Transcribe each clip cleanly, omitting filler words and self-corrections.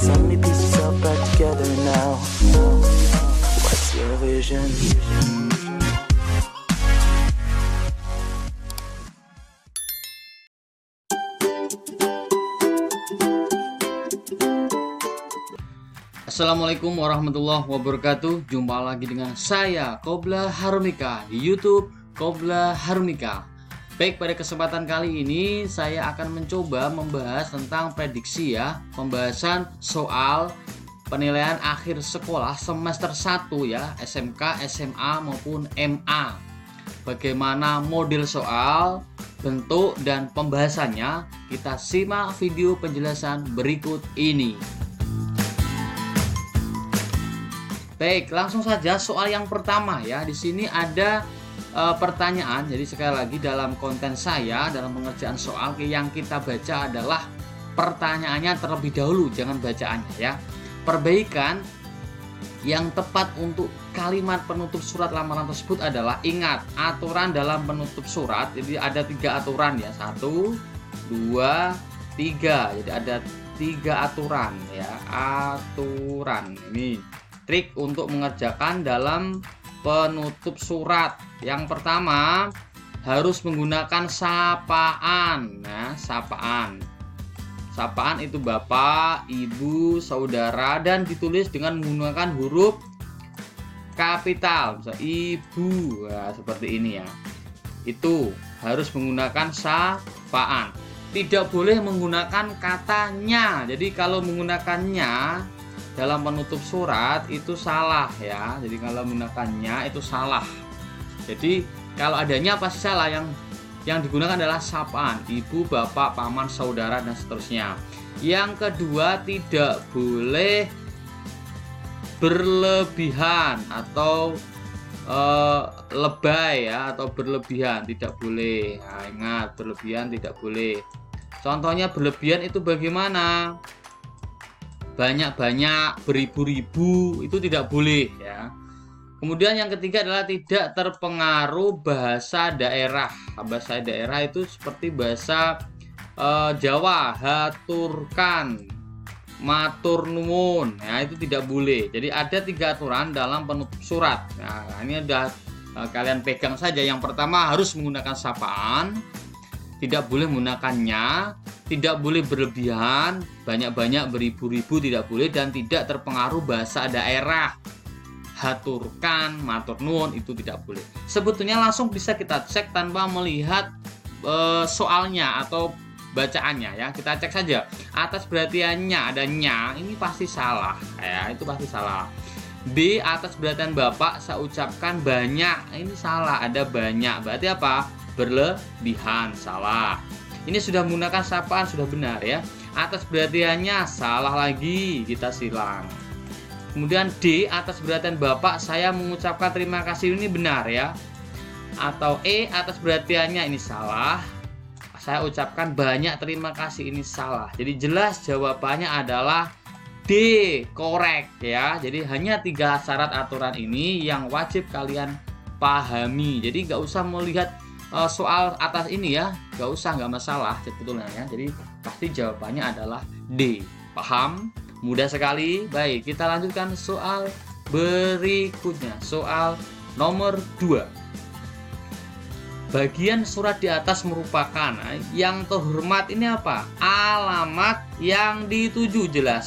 So many pieces all back together now. What's your vision? Assalamualaikum warahmatullahi wabarakatuh. Jumpa lagi dengan saya Qobla Harumika di YouTube Qobla Harumika. Baik, pada kesempatan kali ini saya akan mencoba membahas tentang prediksi ya, pembahasan soal penilaian akhir sekolah semester 1 ya, SMK, SMA maupun MA. Bagaimana model soal, bentuk dan pembahasannya? Kita simak video penjelasan berikut ini. Baik, langsung saja soal yang pertama ya. Di sini ada pertanyaan. Jadi sekali lagi dalam konten saya dalam pengerjaan soal yang kita baca adalah pertanyaannya terlebih dahulu, jangan bacaannya ya. Perbaikan yang tepat untuk kalimat penutup surat lamaran tersebut adalah, ingat aturan dalam penutup surat. Jadi ada 3 aturan ya. 1, 2, 3. Jadi ada 3 aturan ya. Aturan ini trik untuk mengerjakan dalam penutup surat. Yang pertama, harus menggunakan sapaan. Nah, sapaan. Sapaan itu bapak, ibu, saudara, dan ditulis dengan menggunakan huruf kapital. Misalnya ibu, nah, seperti ini ya. Itu harus menggunakan sapaan. Tidak boleh menggunakan katanya. Jadi kalau menggunakannya dalam penutup surat itu salah ya. Jadi kalau menggunakannya itu salah. Jadi kalau adanya pasti salah. Yang digunakan adalah sapaan, ibu, bapak, paman, saudara dan seterusnya. Yang kedua, tidak boleh berlebihan atau lebay ya, atau berlebihan tidak boleh. Nah, ingat, berlebihan tidak boleh. Contohnya berlebihan itu bagaimana? Banyak-banyak, beribu-ribu, itu tidak boleh ya. Kemudian yang ketiga adalah tidak terpengaruh bahasa daerah. Bahasa daerah itu seperti bahasa Jawa, haturkan, matur nuwun. Nah, itu tidak boleh. Jadi ada 3 aturan dalam penutup surat. Nah, ini udah kalian pegang saja. Yang pertama, harus menggunakan sapaan. Tidak boleh menggunakannya, tidak boleh berlebihan, banyak-banyak, beribu-ribu tidak boleh, dan tidak terpengaruh bahasa daerah. Haturkan, matur nuwun itu tidak boleh. Sebetulnya langsung bisa kita cek tanpa melihat soalnya atau bacaannya ya. Kita cek saja. Atas berartiannya adanya, ini pasti salah ya, itu pasti salah. B, atas berartian bapak saya ucapkan banyak, ini salah, ada banyak. Berarti apa? Berlebihan, salah. Ini sudah menggunakan sapaan, sudah benar ya. Atas berartiannya salah lagi, kita silang. Kemudian D, atas berartian bapak saya mengucapkan terima kasih, ini benar ya. Atau E, atas berartiannya ini salah, saya ucapkan banyak terima kasih, ini salah. Jadi jelas jawabannya adalah D, korek ya. Jadi hanya 3 syarat aturan ini yang wajib kalian pahami. Jadi nggak usah melihat soal atas ini ya, nggak masalah sebetulnya ya. Jadi pasti jawabannya adalah D. Paham? Mudah sekali. Baik, kita lanjutkan soal berikutnya. Soal nomor 2. Bagian surat di atas merupakan yang terhormat ini apa? Alamat yang dituju, jelas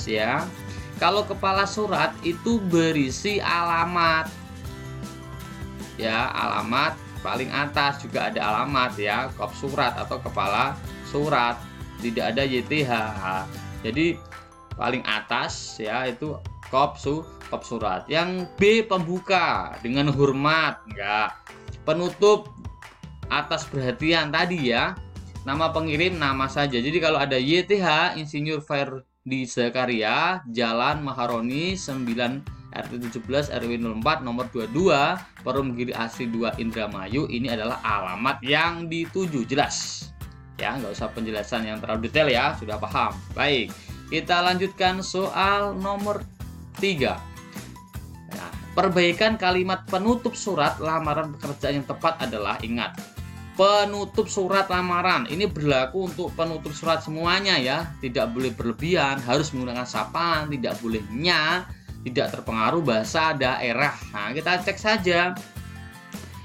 ya. Kalau kepala surat itu berisi alamat ya, alamat paling atas juga ada alamat ya, kop surat atau kepala surat, tidak ada YTH. Jadi paling atas ya itu kop surat. Yang B, pembuka dengan hormat, enggak. Penutup atas perhatian tadi ya, nama pengirim nama saja. Jadi kalau ada YTH, Insinyur Ferdi Zakaria, Jalan Maharoni 9 RT 17 RW 04 nomor 22 Perumgiri Asri 2 Indramayu, ini adalah alamat yang dituju, jelas ya, nggak usah penjelasan yang terlalu detail ya, sudah paham. Baik, kita lanjutkan soal nomor 3. Nah, perbaikan kalimat penutup surat lamaran pekerjaan yang tepat adalah, ingat penutup surat lamaran. Ini berlaku untuk penutup surat semuanya ya, tidak boleh berlebihan, harus menggunakan sapaan, tidak boleh nya, tidak terpengaruh bahasa daerah. Nah, kita cek saja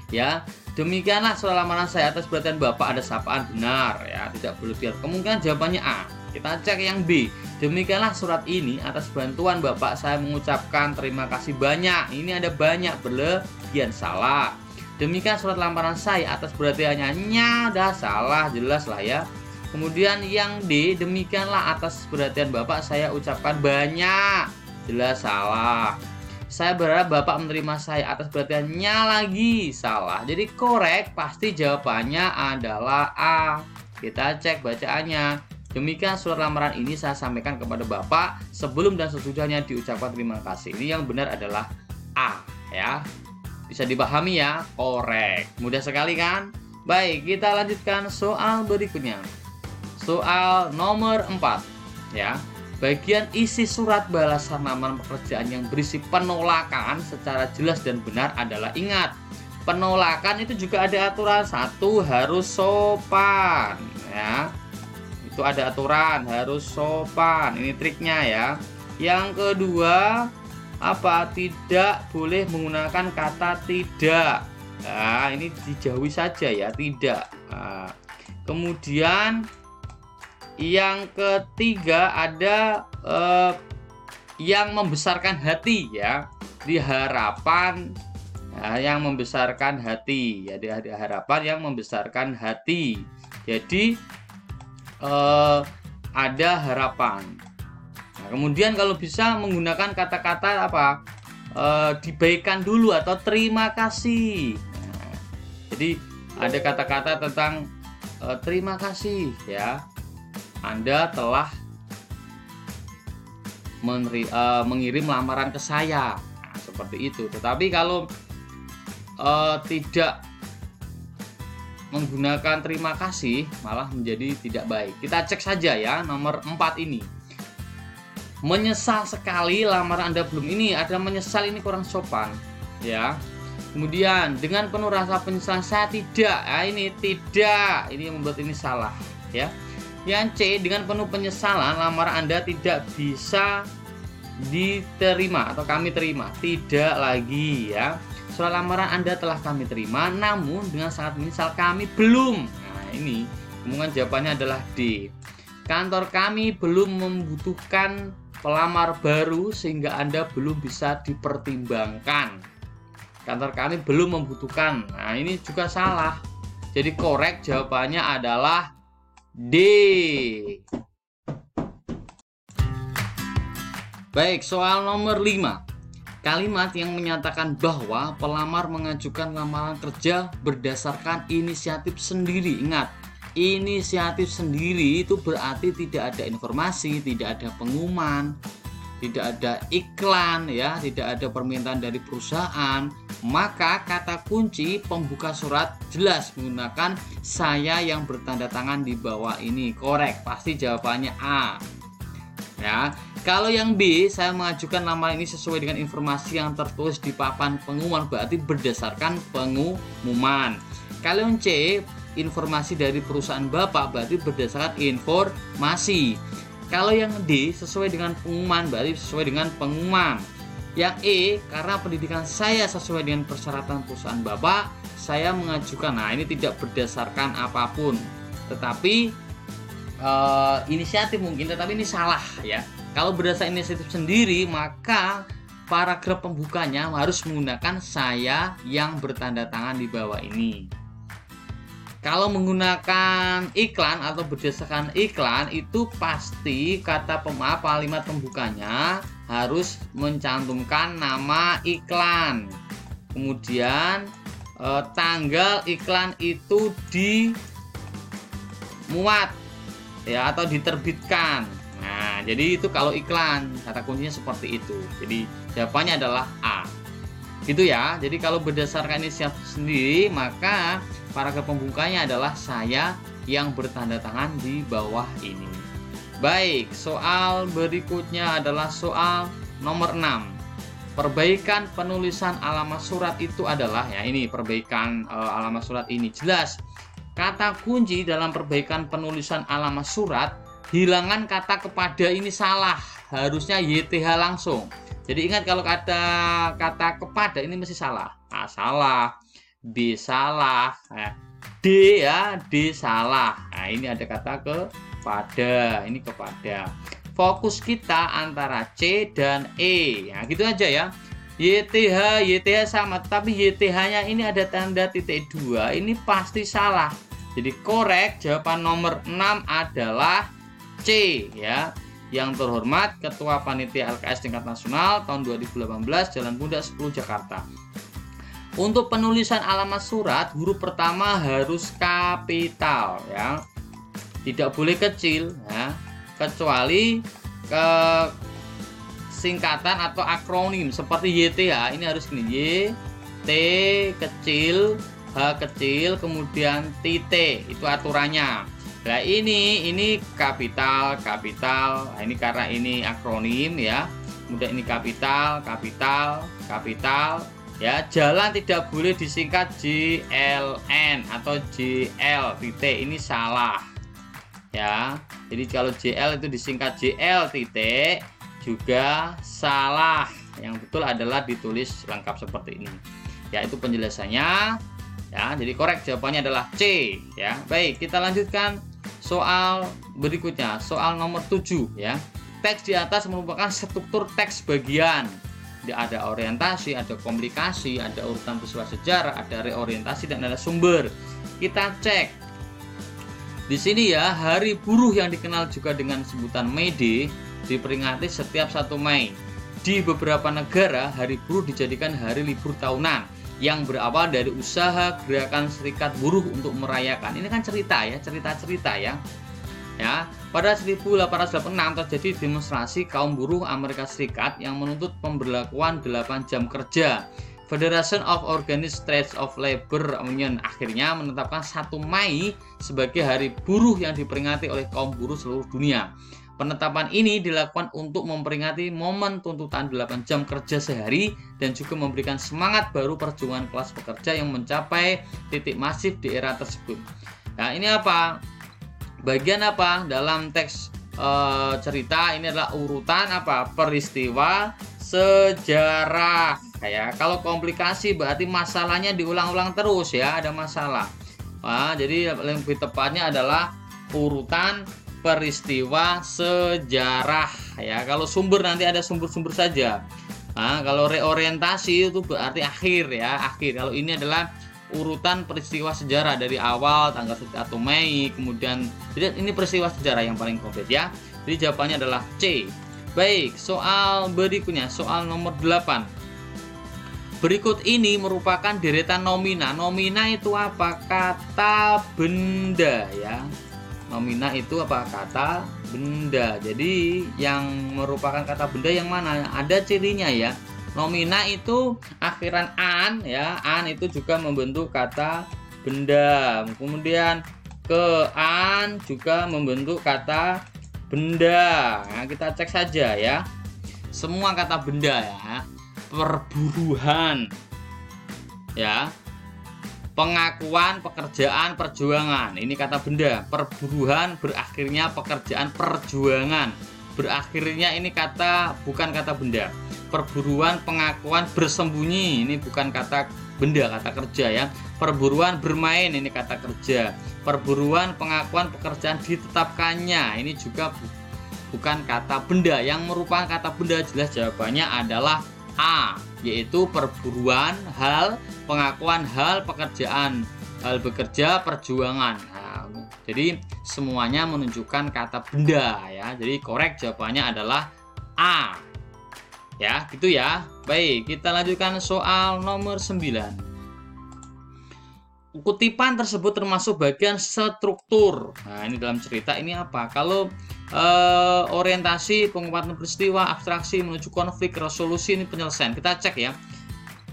ya. Demikianlah surat lamaran saya atas perhatian Bapak, ada sapaan, benar ya, tidak berlebihan. Kemungkinan jawabannya A. Kita cek yang B. Demikianlah surat ini atas bantuan Bapak saya mengucapkan terima kasih banyak. Ini ada banyak, berlebihan, salah. Demikian surat lamaran saya atas perhatiannya, nya, dah salah, jelas lah ya. Kemudian yang D, demikianlah atas perhatian Bapak saya ucapkan banyak, jelas, salah. Saya berharap Bapak menerima saya atas perhatiannya, lagi, salah. Jadi korek pasti jawabannya adalah A. Kita cek bacaannya. Demikian surat lamaran ini saya sampaikan kepada Bapak sebelum dan sesudahnya diucapkan terima kasih. Ini yang benar adalah A ya. Bisa dipahami ya, korek. Mudah sekali kan? Baik, kita lanjutkan soal berikutnya. Soal nomor 4 ya. Bagian isi surat balasan lamaran pekerjaan yang berisi penolakan secara jelas dan benar adalah, ingat, penolakan itu juga ada aturan. Satu, harus sopan ya. Itu ada aturan, harus sopan. Ini triknya ya. Yang kedua, apa? Tidak boleh menggunakan kata tidak. Nah, ini dijauhi saja ya, tidak. Nah, kemudian yang ketiga ada yang membesarkan hati ya, diharapan yang membesarkan hati ya, diharapan yang membesarkan hati. Jadi ada harapan. Nah, kemudian kalau bisa menggunakan kata-kata apa? Dibaikan dulu atau terima kasih. Nah, jadi ada kata-kata tentang terima kasih ya. Anda telah mengirim lamaran ke saya. Nah, seperti itu. Tetapi kalau tidak menggunakan terima kasih malah menjadi tidak baik. Kita cek saja ya nomor 4 ini. Menyesal sekali lamaran Anda belum, ini ada menyesal, ini kurang sopan ya. Kemudian dengan penuh rasa penyesalan saya tidak. Nah, ini tidak. Ini yang membuat ini salah ya. Yang C, dengan penuh penyesalan lamaran Anda tidak bisa diterima atau kami terima. Tidak lagi ya. Surat lamaran Anda telah kami terima, namun dengan sangat menyesal kami belum. Nah, ini kemungkinan jawabannya adalah D. Kantor kami belum membutuhkan pelamar baru sehingga Anda belum bisa dipertimbangkan. Kantor kami belum membutuhkan. Nah, ini juga salah. Jadi korek jawabannya adalah D. Baik, soal nomor 5. Kalimat yang menyatakan bahwa pelamar mengajukan lamaran kerja berdasarkan inisiatif sendiri. Ingat, inisiatif sendiri itu berarti tidak ada informasi, tidak ada pengumuman, tidak ada iklan ya, tidak ada permintaan dari perusahaan. Maka kata kunci pembuka surat jelas menggunakan saya yang bertanda tangan di bawah ini. Korek, pasti jawabannya A. Ya, kalau yang B, saya mengajukan lamaran ini sesuai dengan informasi yang tertulis di papan pengumuman, berarti berdasarkan pengumuman. Kalau yang C, informasi dari perusahaan Bapak, berarti berdasarkan informasi. Kalau yang D, sesuai dengan pengumuman, berarti sesuai dengan pengumuman. Yang E, karena pendidikan saya sesuai dengan persyaratan perusahaan Bapak, saya mengajukan. Nah, ini tidak berdasarkan apapun, tetapi inisiatif mungkin, tetapi ini salah ya. Kalau berdasarkan inisiatif sendiri, maka paragraf pembukanya harus menggunakan saya yang bertanda tangan di bawah ini. Kalau menggunakan iklan atau berdasarkan iklan, itu pasti kata kalimat pembukanya harus mencantumkan nama iklan. Kemudian tanggal iklan itu dimuat ya atau diterbitkan. Nah, jadi itu kalau iklan, kata kuncinya seperti itu. Jadi jawabannya adalah A. Gitu ya. Jadi kalau berdasarkan inisiatif sendiri, maka paragraf pembukanya adalah saya yang bertanda tangan di bawah ini. Baik, soal berikutnya adalah soal nomor 6. Perbaikan penulisan alamat surat itu adalah, ya ini perbaikan alamat surat ini jelas. kata kunci dalam perbaikan penulisan alamat surat, hilangan kata kepada ini salah, harusnya YTH langsung. Jadi ingat kalau ada kata kepada ini mesti salah. A salah, B salah, D ya, D salah. Nah, ini ada kata kepada, ini kepada. Fokus kita antara C dan E. Nah, gitu aja ya. YTH sama, tapi YTH-nya ini ada tanda titik 2, ini pasti salah. Jadi korek jawaban nomor 6 adalah C ya. Yang terhormat Ketua Panitia LKS tingkat nasional tahun 2018 Jalan Bunda 10 Jakarta. Untuk penulisan alamat surat, huruf pertama harus kapital ya. Tidak boleh kecil ya, kecuali ke singkatan atau akronim seperti YTH ini harus gini, Y T kecil, H kecil, kemudian titik, itu aturannya. Nah ini kapital. Nah, ini karena ini akronim ya. Kemudian ini kapital ya. Jalan tidak boleh disingkat JLN atau JL titik, ini salah ya. Jadi kalau JL itu disingkat JL titik juga salah. Yang betul adalah ditulis lengkap seperti ini ya. Itu penjelasannya ya. Jadi korek jawabannya adalah C ya. Baik, kita lanjutkan soal berikutnya, soal nomor 7 ya. Teks di atas merupakan struktur teks bagian. Ada orientasi, ada komplikasi, ada urutan peristiwa sejarah, ada reorientasi, dan ada sumber. Kita cek. Di sini ya, Hari Buruh yang dikenal juga dengan sebutan May Day diperingati setiap 1 Mei. Di beberapa negara, Hari Buruh dijadikan hari libur tahunan yang berawal dari usaha gerakan serikat buruh untuk merayakan. Ini kan cerita ya, cerita-cerita ya. Ya, pada 1886 terjadi demonstrasi kaum buruh Amerika Serikat yang menuntut pemberlakuan 8 jam kerja. Federation of Organized Trades of Labor Union akhirnya menetapkan 1 Mei sebagai hari buruh yang diperingati oleh kaum buruh seluruh dunia. Penetapan ini dilakukan untuk memperingati momen tuntutan 8 jam kerja sehari dan juga memberikan semangat baru perjuangan kelas pekerja yang mencapai titik masif di era tersebut. Nah, ini apa? Bagian apa dalam teks cerita ini adalah urutan apa? Peristiwa sejarah. Ya, kalau komplikasi berarti masalahnya diulang-ulang terus ya, ada masalah. Nah, jadi lebih tepatnya adalah urutan peristiwa sejarah ya. Kalau sumber nanti ada sumber-sumber saja. Nah, kalau reorientasi itu berarti akhir ya, akhir. Kalau ini adalah urutan peristiwa sejarah dari awal tanggal 1 Mei, kemudian jadi ini peristiwa sejarah yang paling konkret ya. Jadi jawabannya adalah C. Baik, soal berikutnya, soal nomor 8. Berikut ini merupakan deretan nomina. Nomina itu apa? Kata benda ya. Nomina itu apa? Kata benda. Jadi yang merupakan kata benda yang mana? Ada cirinya ya. Nomina itu akhiran an ya. An itu juga membentuk kata benda. Kemudian ke an juga membentuk kata benda. Nah, kita cek saja ya. Semua kata benda ya. Perburuhan. Ya. Pengakuan, pekerjaan, perjuangan. Ini kata benda. Perburuhan berakhirnya pekerjaan, perjuangan. Berakhirnya ini kata bukan kata benda. Perburuan, pengakuan, bersembunyi. Ini bukan kata benda, kata kerja ya. Perburuan bermain, ini kata kerja. Perburuan, pengakuan, pekerjaan ditetapkannya. Ini juga bukan kata benda. Yang merupakan kata benda jelas jawabannya adalah A, yaitu perburuan, hal, pengakuan hal, pekerjaan, hal bekerja, perjuangan. Nah, jadi semuanya menunjukkan kata benda ya. Jadi korek jawabannya adalah A. Ya, gitu ya. Baik, kita lanjutkan soal nomor 9. Kutipan tersebut termasuk bagian struktur. Nah, ini dalam cerita ini apa? Kalau orientasi, penguatan peristiwa, abstraksi menuju konflik, resolusi, ini penyelesaian. Kita cek ya.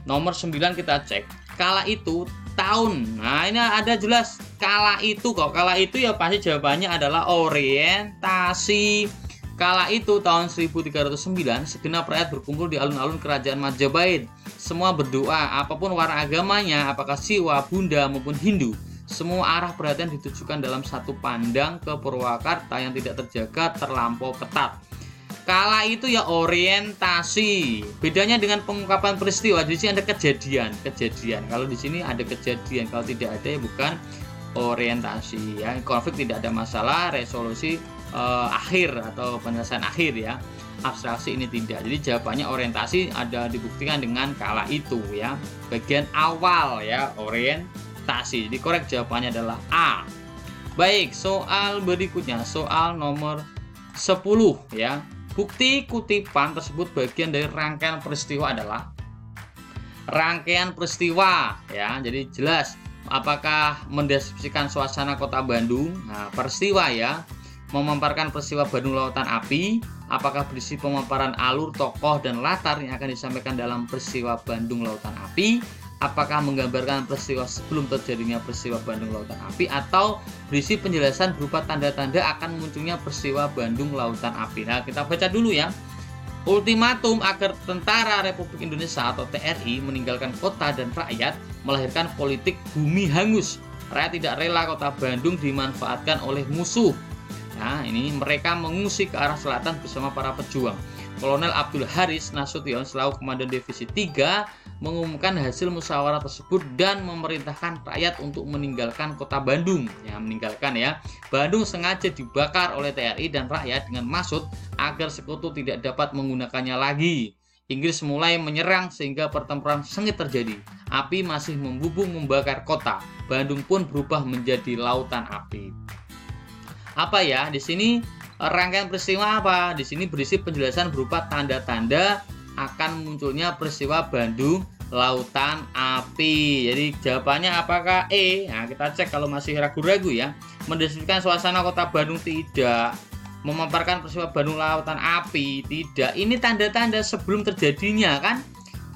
Nomor 9 kita cek. Kala itu tahun. Nah, ini ada jelas kala itu kok. Kala itu ya pasti jawabannya adalah orientasi. Kala itu tahun 1309 segenap rakyat berkumpul di alun-alun kerajaan Majapahit. Semua berdoa, apapun warna agamanya, apakah Siwa, Bunda maupun Hindu. semua arah perhatian ditujukan dalam satu pandang ke Purwakarta yang tidak terjaga terlampau ketat. Kala itu ya orientasi. Bedanya dengan pengungkapan peristiwa, di sini ada kejadian. Kalau di sini ada kejadian, kalau tidak ada ya bukan orientasi ya. Konflik tidak ada masalah, resolusi akhir atau penyelesaian akhir ya. Abstraksi ini tidak. Jadi jawabannya orientasi ada dibuktikan dengan kala itu ya. Bagian awal ya, orientasi. Jadi korek jawabannya adalah A. Baik, soal berikutnya, soal nomor 10 ya. Bukti kutipan tersebut bagian dari rangkaian peristiwa adalah rangkaian peristiwa ya. Jadi jelas apakah mendeskripsikan suasana kota Bandung. Nah, peristiwa ya, memaparkan peristiwa Bandung Lautan Api, apakah berisi pemaparan alur, tokoh, dan latar yang akan disampaikan dalam peristiwa Bandung Lautan Api, apakah menggambarkan peristiwa sebelum terjadinya peristiwa Bandung Lautan Api, atau berisi penjelasan berupa tanda-tanda akan munculnya peristiwa Bandung Lautan Api. Nah, kita baca dulu ya. Ultimatum agar Tentara Republik Indonesia atau TRI meninggalkan kota dan rakyat melahirkan politik bumi hangus. Rakyat tidak rela kota Bandung dimanfaatkan oleh musuh. Nah, ini mereka mengungsi ke arah selatan bersama para pejuang. Kolonel Abdul Haris Nasution selaku Komandan Divisi 3 mengumumkan hasil musyawarah tersebut dan memerintahkan rakyat untuk meninggalkan kota Bandung. Ya, meninggalkan ya. Bandung sengaja dibakar oleh TRI dan rakyat dengan maksud agar sekutu tidak dapat menggunakannya lagi. Inggris mulai menyerang sehingga pertempuran sengit terjadi. Api masih membubung membakar kota. Bandung pun berubah menjadi lautan api. Apa ya? Di sini rangkaian peristiwa apa? Di sini berisi penjelasan berupa tanda-tanda akan munculnya peristiwa Bandung Lautan Api. Jadi jawabannya apakah E? Nah, kita cek kalau masih ragu-ragu ya. Mendeskripsikan suasana kota Bandung tidak. Memaparkan peristiwa Bandung Lautan Api tidak. Ini tanda-tanda sebelum terjadinya kan?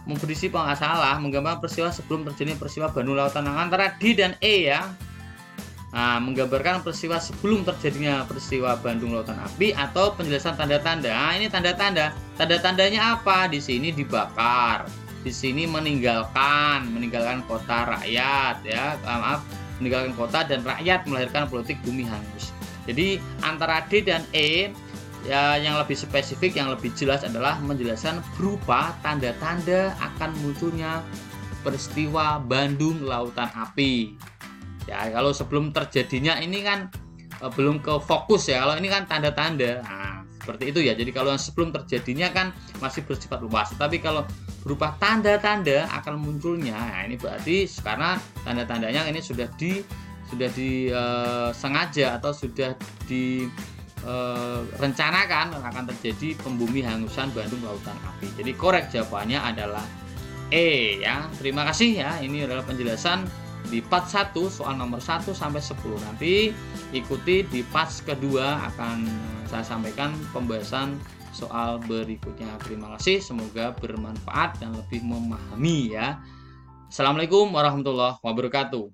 Berisi nggak salah, menggambarkan peristiwa sebelum terjadinya peristiwa Bandung Lautan Api. Antara D dan E ya. Nah, menggambarkan peristiwa sebelum terjadinya peristiwa Bandung Lautan Api atau penjelasan tanda-tanda. Nah, ini tanda-tanda. Tanda-tandanya apa? Di sini dibakar. Di sini meninggalkan kota rakyat ya. Meninggalkan kota dan rakyat melahirkan politik bumi hangus. Jadi antara D dan E ya, yang lebih spesifik, yang lebih jelas adalah menjelaskan berupa tanda-tanda akan munculnya peristiwa Bandung Lautan Api. Ya, kalau sebelum terjadinya ini kan belum ke fokus ya. Kalau ini kan tanda-tanda. Nah, seperti itu ya. Jadi kalau yang sebelum terjadinya kan masih bersifat luas. Tapi kalau berupa tanda-tanda akan munculnya, nah ini berarti karena tanda-tandanya ini sudah disengaja atau sudah direncanakan akan terjadi pembumi hangusan Bandung Lautan Api. Jadi korek jawabannya adalah E ya. Terima kasih ya. Ini adalah penjelasan di part 1 soal nomor 1 sampai 10. Nanti ikuti di part kedua, akan saya sampaikan pembahasan soal berikutnya. Terima kasih, semoga bermanfaat dan lebih memahami ya. Assalamualaikum warahmatullahi wabarakatuh.